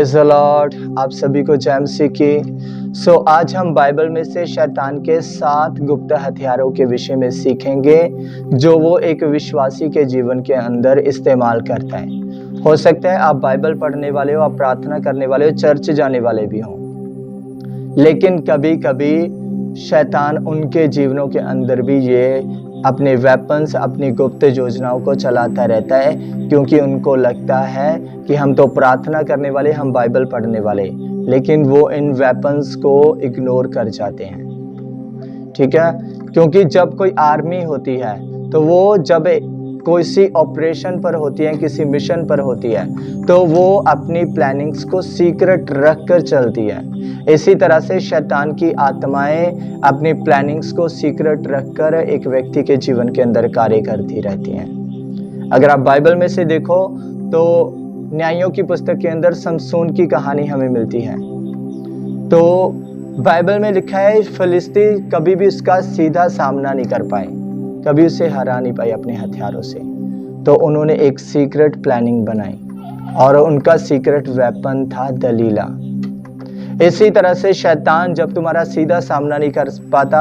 Praise the Lord. आप सभी को जय मसीह की। आज हम बाइबल में से शैतान के 7 गुप्त हथियारों के विषय में सीखेंगे जो वो एक विश्वासी के जीवन के अंदर इस्तेमाल करता है। हो सकता है आप बाइबल पढ़ने वाले हो, आप प्रार्थना करने वाले हो, चर्च जाने वाले भी हों, लेकिन कभी कभी शैतान उनके जीवनों के अंदर भी ये अपने वेपन्स, अपनी गुप्त योजनाओं को चलाता रहता है, क्योंकि उनको लगता है कि हम तो प्रार्थना करने वाले, हम बाइबल पढ़ने वाले, लेकिन वो इन वेपन्स को इग्नोर कर जाते हैं। ठीक है, क्योंकि जब कोई आर्मी होती है तो वो जब किसी ऑपरेशन पर होती है, किसी मिशन पर होती है, तो वो अपनी प्लानिंग्स को सीक्रेट रख कर चलती है। इसी तरह से शैतान की आत्माएं अपनी प्लानिंग्स को सीक्रेट रखकर एक व्यक्ति के जीवन के अंदर कार्य करती रहती हैं। अगर आप बाइबल में से देखो तो न्यायों की पुस्तक के अंदर समसून की कहानी हमें मिलती है। तो बाइबल में लिखा है फिलिस्ती कभी भी उसका सीधा सामना नहीं कर पाए, कभी उसे हरा नहीं पाए अपने हथियारों से। तो उन्होंने एक सीक्रेट प्लानिंग बनाई और उनका सीक्रेट वेपन था दलीला। इसी तरह से शैतान जब तुम्हारा सीधा सामना नहीं कर पाता,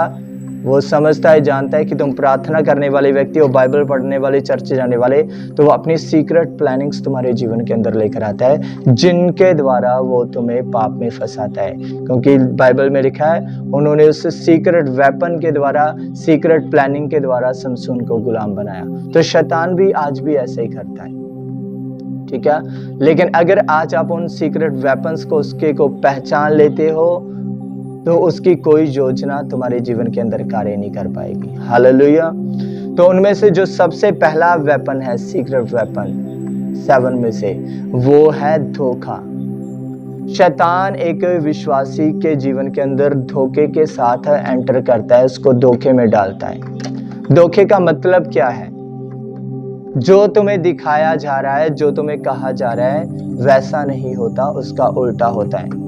वो समझता है, जानता है कि तुम प्रार्थना करने वाले व्यक्ति हो, बाइबल पढ़ने वाले, चर्च जाने वाले, तो वो अपनी सीक्रेट प्लानिंग्स तुम्हारे जीवन के अंदर लेकर आता है, जिनके द्वारा वो तुम्हें पाप में फंसाता है। क्योंकि बाइबल में लिखा है उन्होंने उस सीक्रेट वेपन के द्वारा, सीक्रेट प्लानिंग के द्वारा समसून को गुलाम बनाया। तो शैतान भी आज भी ऐसे ही करता है। ठीक है, लेकिन अगर आज आप उन सीक्रेट वेपन्स को, उसके को पहचान लेते हो, तो उसकी कोई योजना तुम्हारे जीवन के अंदर कार्य नहीं कर पाएगी। हालेलुया। तो उनमें से जो सबसे पहला वेपन है, सीक्रेट वेपन 7 में से, वो है धोखा। शैतान एक विश्वासी के जीवन के अंदर धोखे के साथ एंटर करता है, उसको धोखे में डालता है। धोखे का मतलब क्या है? जो तुम्हें दिखाया जा रहा है, जो तुम्हें कहा जा रहा है, वैसा नहीं होता, उसका उल्टा होता है।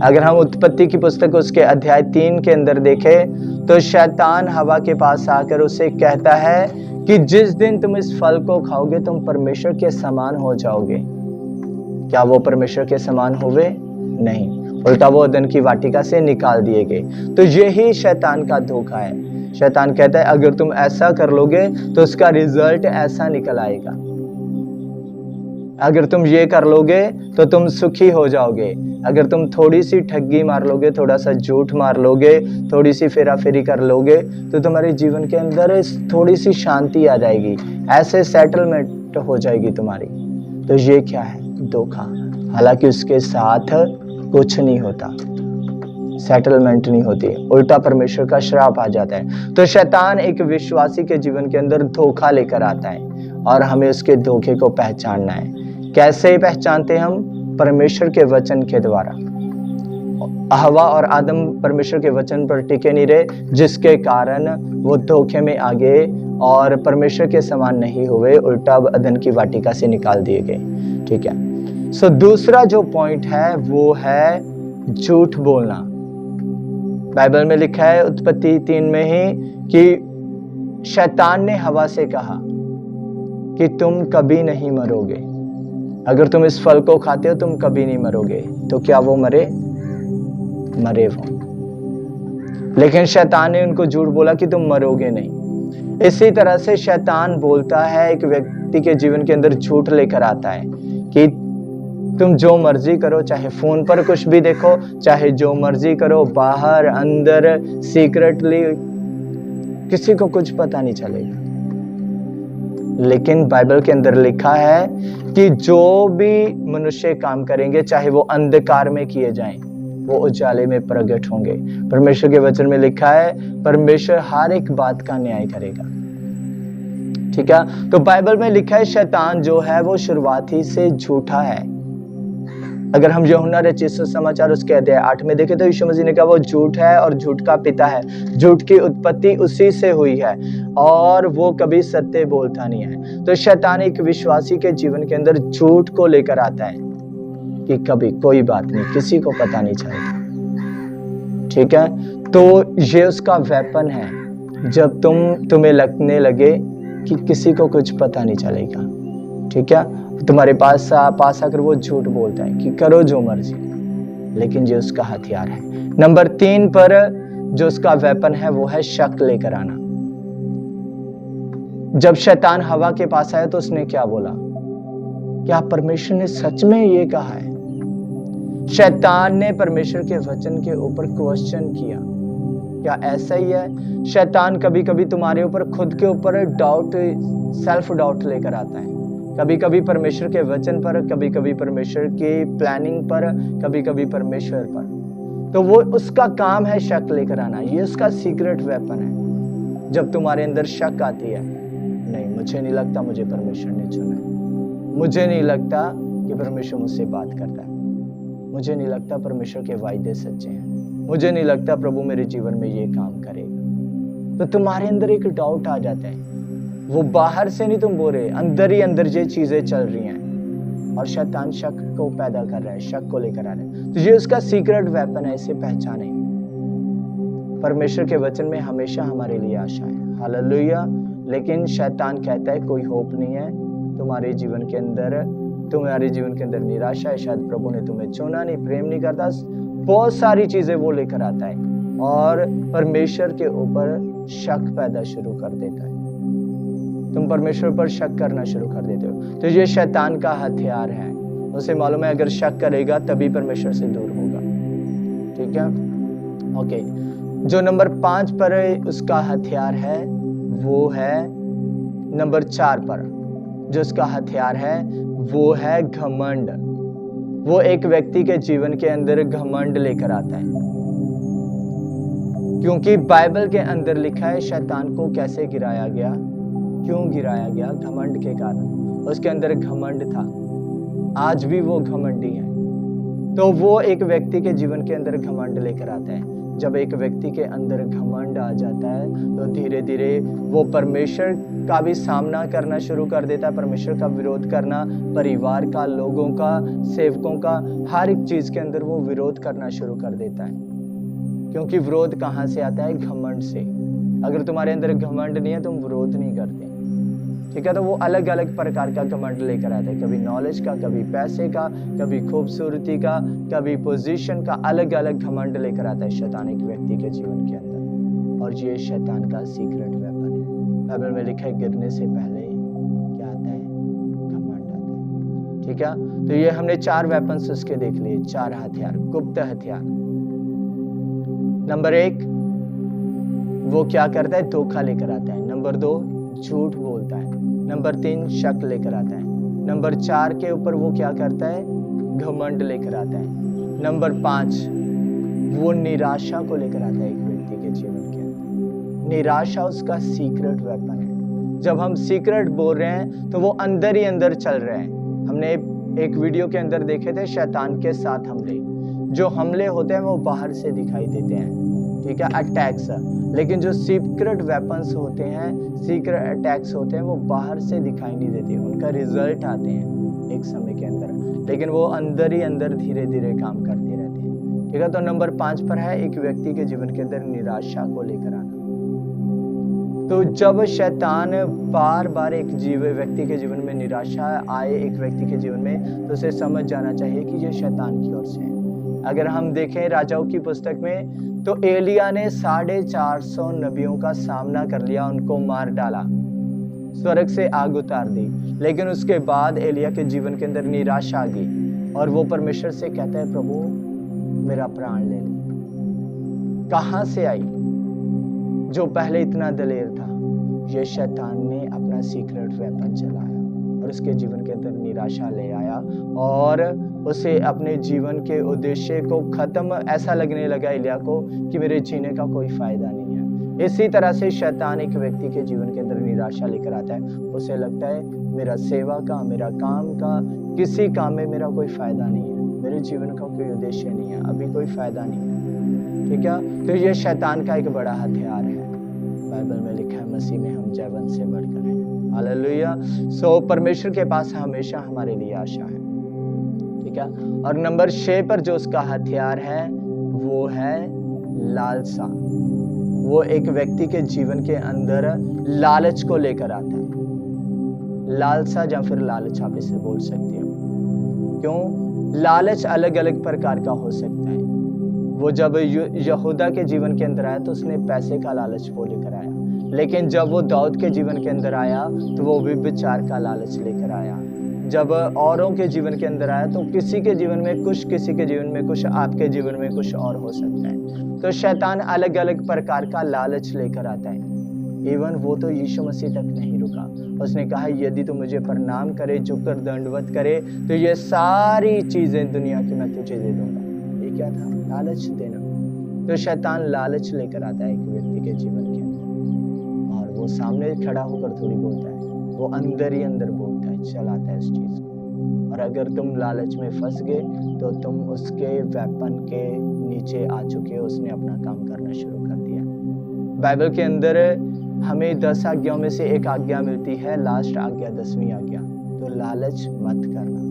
अगर हम उत्पत्ति की पुस्तक उसके अध्याय 3 के अंदर देखें तो शैतान हवा के पास आकर उसे कहता है कि जिस दिन तुम इस फल को खाओगे तुम परमेश्वर के समान हो जाओगे। क्या वो परमेश्वर के समान हुए? नहीं, उल्टा वो अदन की वाटिका से निकाल दिए गए। तो यही शैतान का धोखा है। शैतान कहता है अगर तुम ऐसा कर लोगे तो उसका रिजल्ट ऐसा निकल आएगा। अगर तुम ये कर लोगे तो तुम सुखी हो जाओगे। अगर तुम थोड़ी सी ठगी मार लोगे, थोड़ा सा झूठ मार लोगे, थोड़ी सी फेरा फेरी कर लोगे, तो तुम्हारे जीवन के अंदर थोड़ी सी शांति आ जाएगी, ऐसे सेटलमेंट हो जाएगी तुम्हारी। तो ये क्या है? धोखा। हालांकि उसके साथ कुछ नहीं होता, सेटलमेंट नहीं होती, उल्टा परमेश्वर का श्राप आ जाता है। तो शैतान एक विश्वासी के जीवन के अंदर धोखा लेकर आता है और हमें उसके धोखे को पहचानना है। कैसे पहचानते हम? परमेश्वर के वचन के द्वारा। हवा और आदम परमेश्वर के वचन पर टिके नहीं रहे, जिसके कारण वो धोखे में आ गए और परमेश्वर के समान नहीं हुए, उल्टा अदन की वाटिका से निकाल दिए गए। ठीक है। दूसरा जो पॉइंट है वो है झूठ बोलना। बाइबल में लिखा है उत्पत्ति 3 में ही कि शैतान ने हवा से कहा कि तुम कभी नहीं मरोगे, अगर तुम इस फल को खाते हो तुम कभी नहीं मरोगे। तो क्या वो मरे? मरे वो। लेकिन शैतान ने उनको झूठ बोला कि तुम मरोगे नहीं। इसी तरह से शैतान बोलता है, एक व्यक्ति के जीवन के अंदर झूठ लेकर आता है कि तुम जो मर्जी करो, चाहे फोन पर कुछ भी देखो, चाहे जो मर्जी करो, बाहर अंदर सीक्रेटली, किसी को कुछ पता नहीं चलेगा। लेकिन बाइबल के अंदर लिखा है कि जो भी मनुष्य काम करेंगे, चाहे वो अंधकार में किए जाएं, वो उजाले में प्रकट होंगे। परमेश्वर के वचन में लिखा है परमेश्वर हर एक बात का न्याय करेगा। ठीक है। तो बाइबल में लिखा है शैतान जो है वो शुरुआती से झूठा है। अगर हम यूहन्ना रचित सुसमाचार उसके अध्याय 8 में देखें तो यीशु मसीह ने कहा वो झूठ है और झूठ का पिता है। झूठ की उत्पत्ति उसी से हुई है और वो कभी सत्य बोलता नहीं है। तो शैतान एक विश्वासी के जीवन के अंदर झूठ को लेकर आता है कि कभी कोई बात नहीं, किसी को पता नहीं चलता। ठीक है। तो ये उसका वेपन है। जब तुम्हें लगने लगे कि किसी को कुछ पता नहीं चलेगा, ठीक है, तुम्हारे पास आकर वो झूठ बोलता है कि करो जो मर्जी, लेकिन ये उसका हथियार है। नंबर 3 पर जो उसका वेपन है वो है शक लेकर आना। जब शैतान हवा के पास आया तो उसने क्या बोला? क्या परमेश्वर ने सच में ये कहा है? शैतान ने परमेश्वर के वचन के ऊपर क्वेश्चन किया, क्या ऐसा ही है? शैतान कभी कभी तुम्हारे ऊपर खुद के ऊपर डाउट, सेल्फ डाउट लेकर आता है, कभी कभी परमेश्वर के वचन पर, कभी कभी परमेश्वर की प्लानिंग पर, कभी कभी परमेश्वर पर। तो वो उसका काम है शक लेकर आना, ये उसका सीक्रेट वेपन है। जब तुम्हारे अंदर शक आती है, नहीं मुझे नहीं लगता मुझे परमेश्वर ने चुना है, मुझे नहीं लगता कि परमेश्वर मुझसे बात करता है, मुझे नहीं लगता परमेश्वर के वायदे सच्चे हैं, मुझे नहीं लगता प्रभु मेरे जीवन में ये काम करेगा, तो तुम्हारे अंदर एक डाउट आ जाता है। वो बाहर से नहीं तुम बोल रहे, अंदर ही अंदर ये चीजें चल रही हैं और शैतान शक को पैदा कर रहा है, शक को लेकर आ रहा है। तो ये उसका सीक्रेट वेपन है, इसे पहचाने। परमेश्वर के वचन में हमेशा हमारे लिए आशा है, हालेलुया। लेकिन शैतान कहता है कोई होप नहीं है तुम्हारे जीवन के अंदर, तुम्हारे जीवन के अंदर निराशा है, शायद प्रभु ने तुम्हें चुना नहीं, प्रेम नहीं करता, बहुत सारी चीजें वो लेकर आता है और परमेश्वर के ऊपर शक पैदा शुरू कर देता है। तुम परमेश्वर पर शक करना शुरू कर देते हो। तो ये शैतान का हथियार है, उसे मालूम है अगर शक करेगा तभी परमेश्वर से दूर होगा, ठीक है, ओके। जो नंबर 5 पर उसका हथियार है वो है नंबर 4 पर जो उसका हथियार है वो है घमंड। वो एक व्यक्ति के जीवन के अंदर घमंड लेकर आता है, क्योंकि बाइबल के अंदर लिखा है शैतान को कैसे गिराया गया, क्यों गिराया गया? घमंड के कारण। उसके अंदर घमंड था, आज भी वो घमंडी है। तो वो एक व्यक्ति के जीवन के अंदर घमंड लेकर आता है। जब एक व्यक्ति के अंदर घमंड आ जाता है तो धीरे धीरे वो परमेश्वर का भी सामना करना शुरू कर देता है, परमेश्वर का विरोध करना, परिवार का, लोगों का, सेवकों का, हर एक चीज के अंदर वो विरोध करना शुरू कर देता है। क्योंकि विरोध कहाँ से आता है? घमंड से। अगर तुम्हारे अंदर घमंड नहीं है तुम विरोध नहीं करते, ठीक है। तो वो अलग अलग प्रकार का घमंड लेकर आता है, कभी नॉलेज का, कभी पैसे का, कभी खूबसूरती का, कभी पोजीशन का, अलग अलग घमंड लेकर आता है शैतान एक व्यक्ति के जीवन के अंदर। और ये शैतान का सीक्रेट वेपन है। बाइबल में लिखा है गिरने से पहले क्या आता है? घमंड आता है, ठीक है। तो ये हमने 4 वेपन्स उसके देख लिए, 4 हथियार, गुप्त हथियार। नंबर 1 वो क्या करता है? धोखा लेकर आता है। नंबर 2 झूठ बोलता है। नंबर 3 शक लेकर आता है। नंबर 4 के ऊपर वो क्या करता है? घमंड लेकर आता है। नंबर 5 वो निराशा को लेकर आता है एक व्यक्ति के जीवन के अंदर। निराशा उसका सीक्रेट वेपन है। जब हम सीक्रेट बोल रहे हैं तो वो अंदर ही अंदर चल रहे हैं। हमने एक वीडियो के अंदर देखे थे शैतान के 7 हमले। जो हमले होते हैं वो बाहर से दिखाई देते हैं, ठीक है, अटैक्स। लेकिन जो सीक्रेट वेपन्स होते हैं, सीक्रेट अटैक्स होते हैं, वो बाहर से दिखाई नहीं देते, उनका रिजल्ट आते हैं एक समय के अंदर, लेकिन वो अंदर ही अंदर धीरे धीरे काम करते रहते हैं, ठीक है। तो नंबर 5 पर है एक व्यक्ति के जीवन के अंदर निराशा को लेकर आना। तो जब शैतान बार बार एक व्यक्ति के जीवन में निराशा आए एक व्यक्ति के जीवन में, तो उसे समझ जाना चाहिए कि ये शैतान की ओर से है। अगर हम देखें राजाओं की पुस्तक में तो एलिया ने 450 नबियों का सामना कर लिया, उनको मार डाला, स्वर्ग से आग उतार दी। लेकिन उसके बाद एलिया के जीवन के अंदर निराशा आ गई और वो परमेश्वर से कहता है प्रभु मेरा प्राण ले ले। कहां से आई? जो पहले इतना दलेर था, ये शैतान ने अपना सीक्रेट वेपन चलाया और उसके जीवन के अंदर निराशा ले आया और उसे अपने जीवन के उद्देश्य को खत्म ऐसा लगने लगा एलिया को कि मेरे जीने का कोई फायदा नहीं है। इसी तरह से शैतान एक व्यक्ति के जीवन के अंदर निराशा लेकर आता है। उसे लगता है मेरा सेवा का, मेरा काम का, किसी काम में मेरा कोई फायदा नहीं है, मेरे जीवन का कोई उद्देश्य नहीं है, अभी कोई फायदा नहीं है, ठीक है। तो ये शैतान का एक बड़ा हथियार है। बाइबल में लिखा है मसीह में हम जयवंत से बढ़कर हैं, हालेलुया। सो परमेश्वर के पास हमेशा हमारे लिए आशा है, ठीक है। और नंबर 6 पर जो उसका हथियार है वो है लालसा। वो एक व्यक्ति के जीवन के अंदर लालच को लेकर आता है। लालसा या फिर लालच आप इसे बोल सकते हो। क्यों? लालच अलग अलग प्रकार का हो सकता है। वो जब यहूदा के जीवन के अंदर आया तो उसने पैसे का लालच वो लेकर आया, लेकिन जब वो दाऊद के जीवन के अंदर आया तो वो व्यभिचार का लालच लेकर आया। जब औरों के जीवन के अंदर आया तो किसी के जीवन में कुछ, किसी के जीवन में कुछ, आपके जीवन में कुछ और हो सकता है। तो शैतान अलग अलग प्रकार का लालच लेकर आता है। इवन वो तो यीशु मसीह तक नहीं रुका, उसने कहा यदि तू मुझे प्रणाम करे, झुककर दंडवत करे तो ये सारी चीजें दुनिया की मैं तुझे दे दूंगा। ये क्या था? लालच देना। तो शैतान लालच लेकर आता है एक व्यक्ति के जीवन के अंदर, और वो सामने खड़ा होकर थोड़ी बोलता है, वो अंदर ही अंदर बोलता है, चलाता है इस चीज को। और अगर तुम लालच में फंस गए तो तुम उसके वेपन के नीचे आ चुके हो, उसने अपना काम करना शुरू कर दिया। बाइबल के अंदर हमें 10 आज्ञाओं में से एक आज्ञा मिलती है, लास्ट आज्ञा 10वीं आज्ञा, तो लालच मत करना।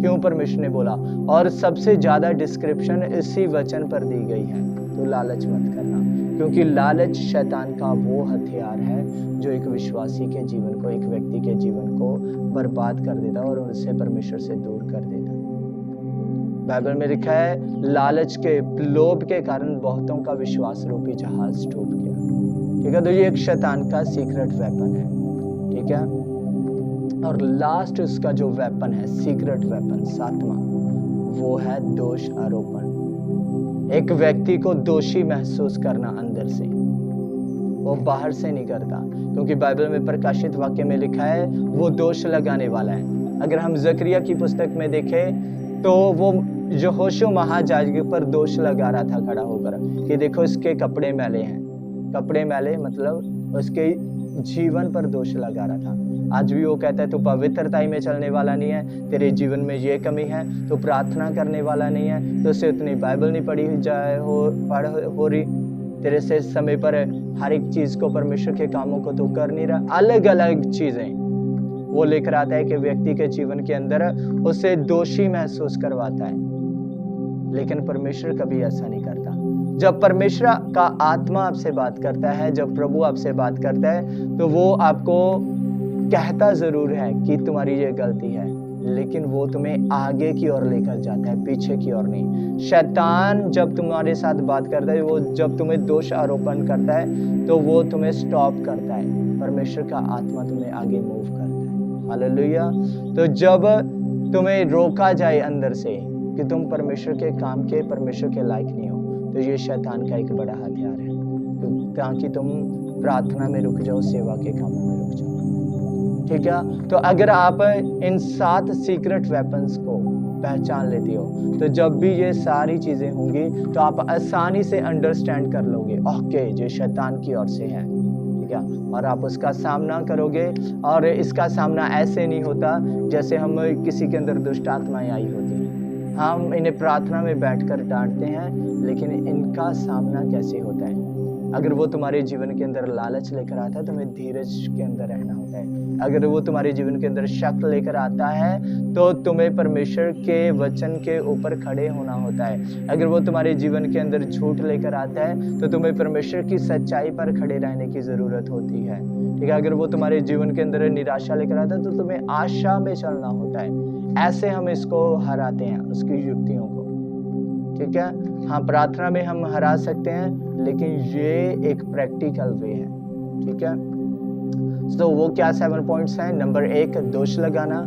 क्यों परमेश्वर ने बोला? और सबसे ज्यादा डिस्क्रिप्शन इसी वचन पर दी गई है, तो लालच मत करना, क्योंकि लालच शैतान का वो हथियार है जो एक विश्वासी के जीवन को, एक व्यक्ति के जीवन को बर्बाद कर देता और उससे परमेश्वर से दूर कर देता। बाइबल में लिखा है लालच के, लोभ के कारण बहुतों का विश्वास रूपी जहाज डूब गया। ठीक है, तो ये एक शैतान का सीक्रेट वेपन है। ठीक है, और लास्ट उसका जो वेपन है, सीक्रेट वेपन 7वां, वो है दोष आरोपण। एक व्यक्ति को दोषी महसूस करना अंदर से, वो बाहर से नहीं करता, क्योंकि बाइबल में प्रकाशित वाक्य में लिखा है वो दोष लगाने वाला है। अगर हम जकरिया की पुस्तक में देखें तो वो यहोशू महायाजक पर दोष लगा रहा था खड़ा होकर कि देखो इसके कपड़े मैले हैं। कपड़े मैले मतलब उसके जीवन पर दोष लगा रहा था। आज भी वो कहता है तू पवित्रताई में चलने वाला नहीं है, तेरे जीवन में ये कमी है, तू प्रार्थना करने वाला नहीं है, तो उससे उतनी बाइबल नहीं पढ़ी हो रही, तेरे से समय पर हर एक चीज को, परमेश्वर के कामों को तू कर नहीं रहा। अलग अलग चीजें वो लेकर आता है कि व्यक्ति के जीवन के अंदर उसे दोषी महसूस करवाता है। लेकिन परमेश्वर कभी ऐसा नहीं करता। जब परमेश्वर का आत्मा आपसे बात करता है, जब प्रभु आपसे बात करता है, तो वो आपको कहता जरूर है कि तुम्हारी ये गलती है, लेकिन वो तुम्हें आगे की ओर लेकर जाता है, पीछे की ओर नहीं। शैतान जब तुम्हारे साथ बात करता है, वो जब तुम्हें दोष आरोपण करता है तो वो तुम्हें स्टॉप करता है। परमेश्वर का आत्मा तुम्हें आगे मूव करता है। हालेलुया। तो जब तुम्हें रोका जाए अंदर से कि तुम परमेश्वर के काम के, परमेश्वर के लायक नहीं हो, तो ये शैतान का एक बड़ा हथियार है, ताकि तुम प्रार्थना में रुक जाओ, सेवा के कामों में रुक जाओ। ठीक है, तो अगर आप इन 7 सीक्रेट वेपन्स को पहचान लेते हो, तो जब भी ये सारी चीजें होंगी तो आप आसानी से अंडरस्टैंड कर लोगे, ओके ये शैतान की ओर से है। ठीक है, और आप उसका सामना करोगे। और इसका सामना ऐसे नहीं होता जैसे हम किसी के अंदर दुष्ट आत्माएं आई होती हैं, हम इन्हें प्रार्थना में बैठकर डांटते हैं, लेकिन इनका सामना कैसे होता है? अगर वो तुम्हारे जीवन के अंदर लालच लेकर आता है तो तुम्हें धीरज के अंदर रहना होता है। अगर वो तुम्हारे जीवन के अंदर शक लेकर आता है तो तुम्हें परमेश्वर के वचन के ऊपर खड़े होना होता है। अगर वो तुम्हारे जीवन के अंदर झूठ लेकर आता है तो तुम्हें परमेश्वर की सच्चाई पर खड़े रहने की जरूरत होती है। ठीक है, अगर वो तुम्हारे जीवन के अंदर निराशा लेकर आता है तो तुम्हें आशा में चलना होता है। ऐसे हम इसको हराते हैं, उसकी युक्तियों को। ठीक है, हाँ प्रार्थना में हम हरा सकते हैं, लेकिन ये एक प्रैक्टिकल वे है। ठीक है, तो वो क्या 7 पॉइंट्स हैं? नंबर 1 दोष लगाना,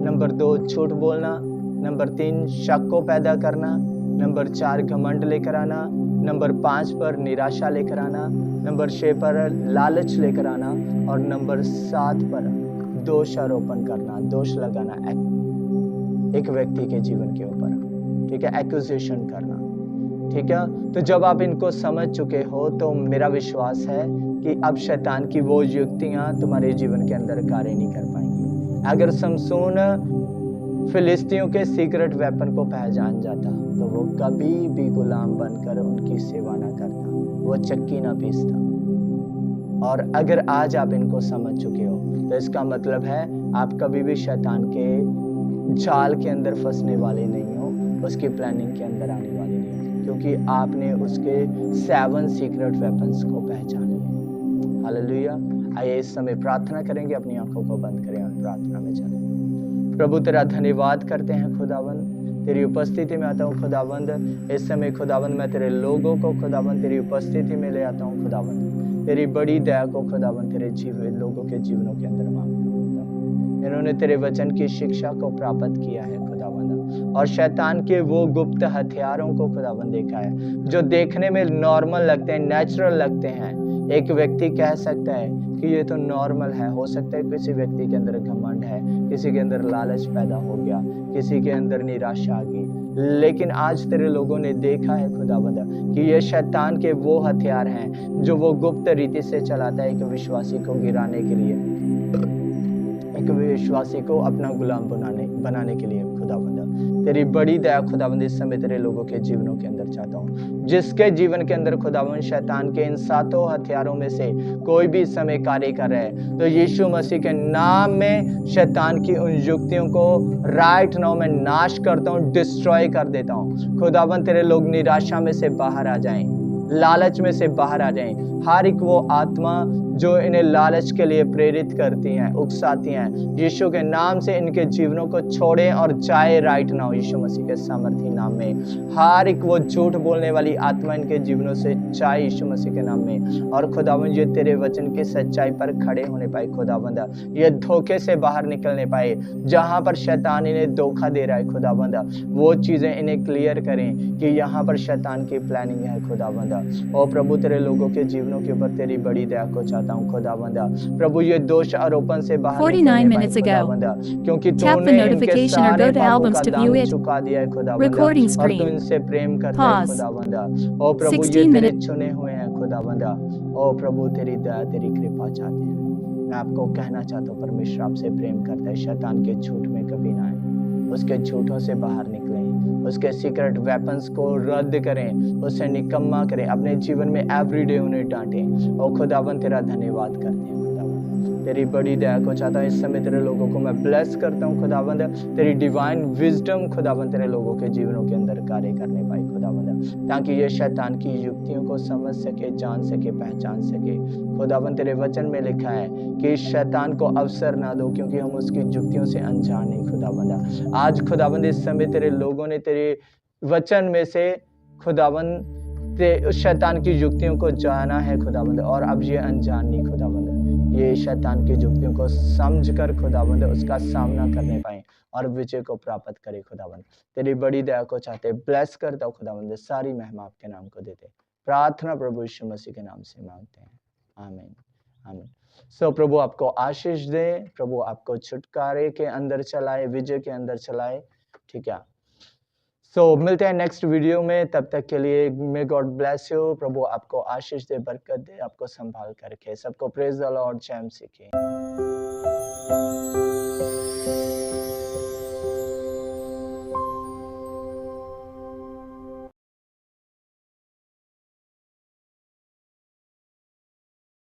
नंबर 2 झूठ बोलना, नंबर 3 शक को पैदा करना, नंबर 4 घमंड लेकर आना, नंबर 5 पर निराशा लेकर आना, नंबर 6 पर लालच लेकर आना, और नंबर 7 पर दोष आरोपण करना, दोष लगाना एक व्यक्ति के जीवन के ऊपर। ठीक है, एक्यूजेशन करना। ठीक है, तो जब आप इनको समझ चुके हो तो मेरा विश्वास है कि अब शैतान की वो युक्तियां तुम्हारे जीवन के अंदर कार्य नहीं कर पाएंगी। अगर समसून फिलिस्तियों के सीक्रेट वेपन को पहचान जाता तो वो कभी भी गुलाम बनकर उनकी सेवा ना करता, वो चक्की ना पीसता। और अगर आज आप इनको समझ चुके हो तो इसका मतलब है आप कभी भी शैतान के जाल के अंदर फंसने वाले नहीं हो, उसकी प्लानिंग के अंदर आने वाले नहीं हो, क्योंकि आपने उसके 7 सीक्रेट वेपन्स को पहचान लिया। हालेलुया। आइए इस समय प्रार्थना करेंगे, अपनी आंखों को बंद करें और प्रार्थना में चलें। प्रभु तेरा धन्यवाद करते हैं खुदावंद, तेरी उपस्थिति में आता हूँ खुदावंद। इस समय खुदावंद मैं तेरे लोगों को खुदावंद तेरी उपस्थिति में ले आता हूँ खुदावंद। तेरी बड़ी दया को खुदावंद तेरे लोगों के जीवनों के अंदर मांगता हूँ खुदावंद। इन्होंने तेरे वचन की शिक्षा को प्राप्त किया है खुदावंद, और शैतान के वो गुप्त हथियारों को खुदावंद देखा है जो देखने में नॉर्मल लगते हैं, नेचुरल लगते हैं। एक व्यक्ति कह सकता है कि ये तो नॉर्मल है। हो सकता है किसी व्यक्ति के अंदर घमंड है, किसी के अंदर लालच पैदा हो गया, किसी के अंदर निराशा आ गई, लेकिन आज तेरे लोगों ने देखा है खुदावंद कि ये शैतान के वो हथियार हैं जो वो गुप्त रीति से चलाता है एक विश्वासी को गिराने के लिए, एक विश्वासी को अपना गुलाम बनाने के लिए खुदावंद। तेरी बड़ी दया खुदावंद इस समय तेरे लोगों के जीवनों के अंदर चाहता हूँ, जिसके जीवन के अंदर खुदावंद शैतान के इन 7 हथियारों में से कोई भी इस समय कार्य कर रहा है, तो यीशु मसीह के नाम में शैतान की उन युक्तियों को राइट नाउ मैं नाश करता हूँ, डिस्ट्रॉय कर देता हूँ। खुदावंद तेरे लोग निराशा में से बाहर आ जाएं, लालच में से बाहर आ जाएं। हर एक वो आत्मा जो इन्हें लालच के लिए प्रेरित करती हैं, उकसाती हैं, यीशु के नाम से इनके जीवनों को छोड़ें और जाए राइट नाउ यीशु मसीह के सामर्थी नाम में। हर एक वो झूठ बोलने वाली आत्मा इनके जीवनों से जाए यीशु मसीह के नाम में। और खुदावंद ये तेरे वचन की सच्चाई पर खड़े होने पाए खुदावंद, ये धोखे से बाहर निकलने पाए। जहां पर शैतान इन्हें धोखा दे रहा है खुदावंद, वो चीजें इन्हें क्लियर करें कि यहाँ पर शैतान की प्लानिंग है खुदावंद। ओ प्रभु तेरे लोगों के जीवनों के ऊपर तेरी बड़ी दया को चाहता हूँ खुदावंद। प्रभु ये दोष आरोपण से बाहर 49 निकलने minutes पाए ago. खुदावंद, क्योंकि Tap the तूने इनके notification or सारे go to पापों albums का to view दाम it. चुका दिया है खुदावंद, Recording और तू screen. इनसे प्रेम करता है Pause. खुदावंद। ओ प्रभु ये 16 तेरे minutes. चुने हुए हैं खुदावंद। ओ प्रभु तेरी दया तेरी कृपा चाहते हैं। मैं आपको कहना चाहता हूँ परमेश्वर आपसे प्रेम करता है। शैतान के झूठ में कभी ना आए, उसके झूठों से बाहर निकलें, उसके सीक्रेट वेपन्स को रद्द करें, उसे निकम्मा करें, अपने जीवन में एवरीडे उन्हें डांटें। और खुदावंद तेरा धन्यवाद करते हैं खुदावंद, तेरी बड़ी दया को चाहता हूँ। इस समय तेरे लोगों को मैं ब्लेस करता हूँ खुदावंद, तेरी डिवाइन विजडम खुदावंद तेरे लोगों के जीवनों के अंदर कार्य करने पाए खुदावंद, ताकि ये शैतान की युक्तियों को समझ सके, जान सके, पहचान सके। खुदावंद तेरे वचन में लिखा है कि शैतान को अवसर ना दो, क्योंकि हम उसकी युक्तियों से अनजान नहीं खुदावंद। आज खुदावंद इस समय तेरे लोगों ने तेरे वचन में से खुदावंद शैतान की युक्तियों को जाना है खुदावंद, और अब ये अनजान नहीं खुदावंद, ये शैतान की युक्तियों को समझकर खुदावंद उसका सामना करने पाए और विजय को प्राप्त करे खुदावंद। तेरी बड़ी दया को चाहते ब्लेस करता हूँ खुदावंद, सारी महिमा आपके नाम को देते। प्रार्थना प्रभु यीशु मसीह के नाम से मांगते हैं, आमीन आमीन। सो प्रभु आपको आशीष दे, प्रभु आपको छुटकारे के अंदर चलाए, विजय के अंदर चलाए, ठीक है। सो मिलते हैं नेक्स्ट वीडियो में, तब तक के लिए मे गॉड ब्लेस यू। प्रभु आपको आशीष दे, बरकत दे, आपको संभाल कर रखे। सबको प्रेज द लॉर्ड, जय मसीह की।